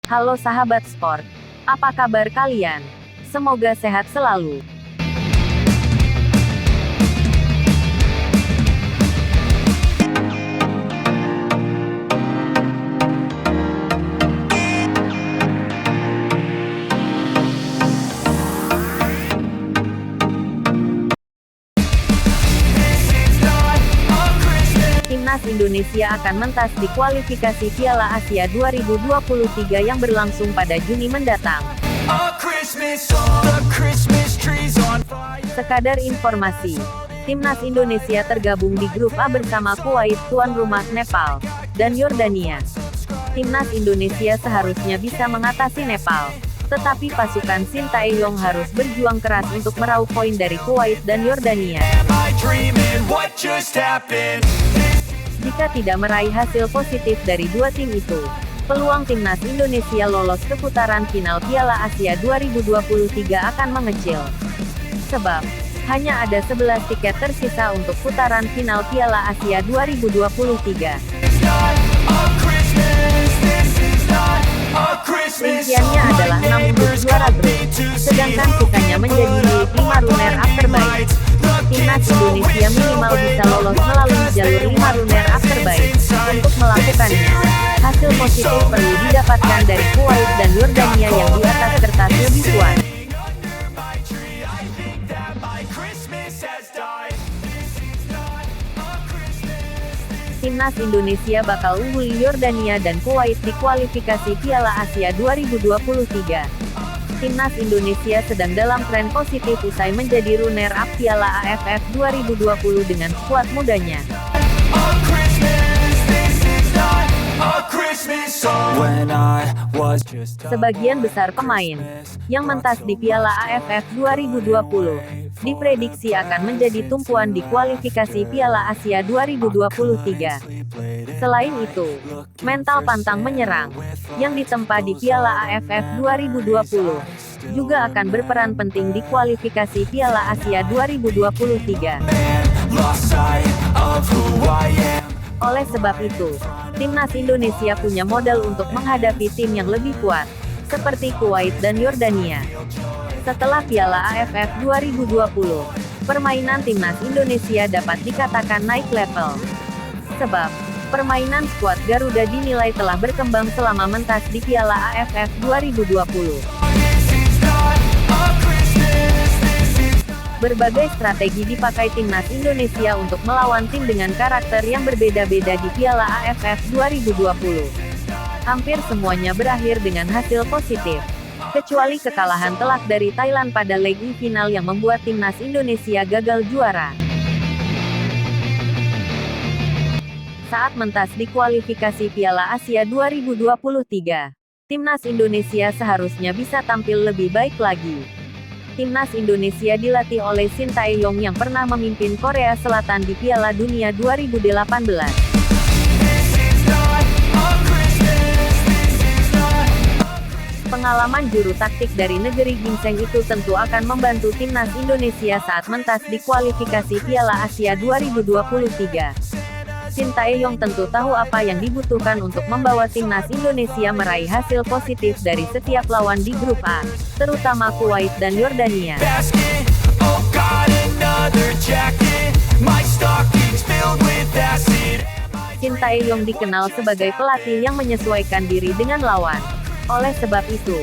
Halo sahabat sport, apa kabar kalian? Semoga sehat selalu. Timnas Indonesia akan mentas di kualifikasi Piala Asia 2023 yang berlangsung pada Juni mendatang. Sekadar informasi, Timnas Indonesia tergabung di grup A bersama Kuwait, tuan rumah Nepal, dan Yordania. Timnas Indonesia seharusnya bisa mengatasi Nepal, tetapi pasukan Sintayong harus berjuang keras untuk meraup poin dari Kuwait dan Yordania. Jika tidak meraih hasil positif dari dua tim itu, peluang Timnas Indonesia lolos ke putaran final Piala Asia 2023 akan mengecil. Sebab, hanya ada 11 tiket tersisa untuk putaran final Piala Asia 2023. Rinciannya adalah 6 untuk juara grup, sedangkan sisanya menjadi milik 5 runner-up terbaik. Timnas Indonesia minimal bisa lolos melalui jalur 5 runner-up terbaik. Untuk melakukannya, hasil positif perlu didapatkan dari Kuwait dan Yordania yang di atas kertas lebih kuat. Timnas Indonesia bakal ungguli Yordania dan Kuwait di kualifikasi Piala Asia 2023. Timnas Indonesia sedang dalam tren positif usai menjadi runner-up Piala AFF 2020 dengan skuad mudanya. Sebagian besar pemain yang mentas di Piala AFF 2020 diprediksi akan menjadi tumpuan di kualifikasi Piala Asia 2023. Selain itu, mental pantang menyerang yang ditempa di Piala AFF 2020 juga akan berperan penting di kualifikasi Piala Asia 2023. Oleh sebab itu, Timnas Indonesia punya modal untuk menghadapi tim yang lebih kuat, seperti Kuwait dan Yordania. Setelah Piala AFF 2020, permainan Timnas Indonesia dapat dikatakan naik level. Sebab, permainan skuad Garuda dinilai telah berkembang selama mentas di Piala AFF 2020. Berbagai strategi dipakai Timnas Indonesia untuk melawan tim dengan karakter yang berbeda-beda di Piala AFF 2020. Hampir semuanya berakhir dengan hasil positif, kecuali kekalahan telak dari Thailand pada leg E final yang membuat Timnas Indonesia gagal juara. Saat mentas di kualifikasi Piala Asia 2023, Timnas Indonesia seharusnya bisa tampil lebih baik lagi. Timnas Indonesia dilatih oleh Sintayong yang pernah memimpin Korea Selatan di Piala Dunia 2018. Pengalaman juru taktik dari negeri ginseng itu tentu akan membantu Timnas Indonesia saat mentas di kualifikasi Piala Asia 2023. Sintayong tentu tahu apa yang dibutuhkan untuk membawa Timnas Indonesia meraih hasil positif dari setiap lawan di grup A, terutama Kuwait dan Yordania. Sintayong dikenal sebagai pelatih yang menyesuaikan diri dengan lawan. Oleh sebab itu,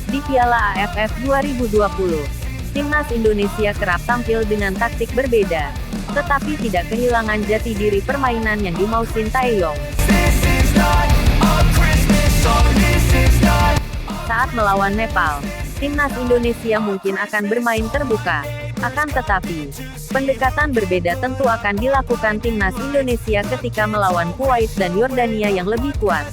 di Piala AFF 2020, Timnas Indonesia kerap tampil dengan taktik berbeda, tetapi tidak kehilangan jati diri permainan yang dimau Sintayong. Saat melawan Nepal, Timnas Indonesia mungkin akan bermain terbuka. Akan tetapi, pendekatan berbeda tentu akan dilakukan Timnas Indonesia ketika melawan Kuwait dan Yordania yang lebih kuat.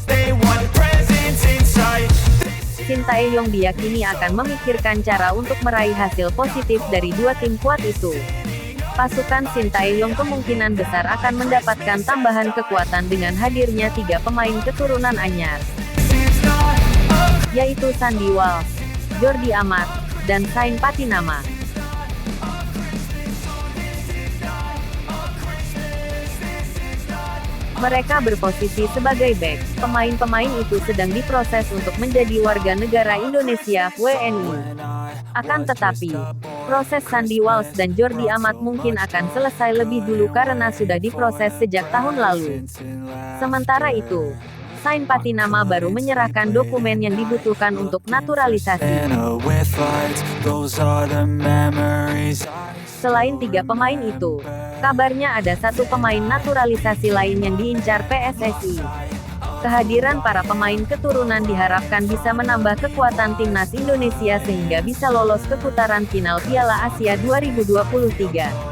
Sintayong diyakini akan memikirkan cara untuk meraih hasil positif dari dua tim kuat itu. Pasukan Sintayong kemungkinan besar akan mendapatkan tambahan kekuatan dengan hadirnya 3 pemain keturunan anyar, yaitu Sandy Walsh, Jordi Amat, dan Sain Patinama. Mereka berposisi sebagai bek. Pemain-pemain itu sedang diproses untuk menjadi warga negara Indonesia (WNI). Akan tetapi, proses Sandy Walsh dan Jordi Amat mungkin akan selesai lebih dulu karena sudah diproses sejak tahun lalu. Sementara itu, Sain Patinama baru menyerahkan dokumen yang dibutuhkan untuk naturalisasi. Selain 3 pemain itu, kabarnya ada 1 pemain naturalisasi lain yang diincar PSSI. Kehadiran para pemain keturunan diharapkan bisa menambah kekuatan timnas Indonesia sehingga bisa lolos ke putaran final Piala Asia 2023.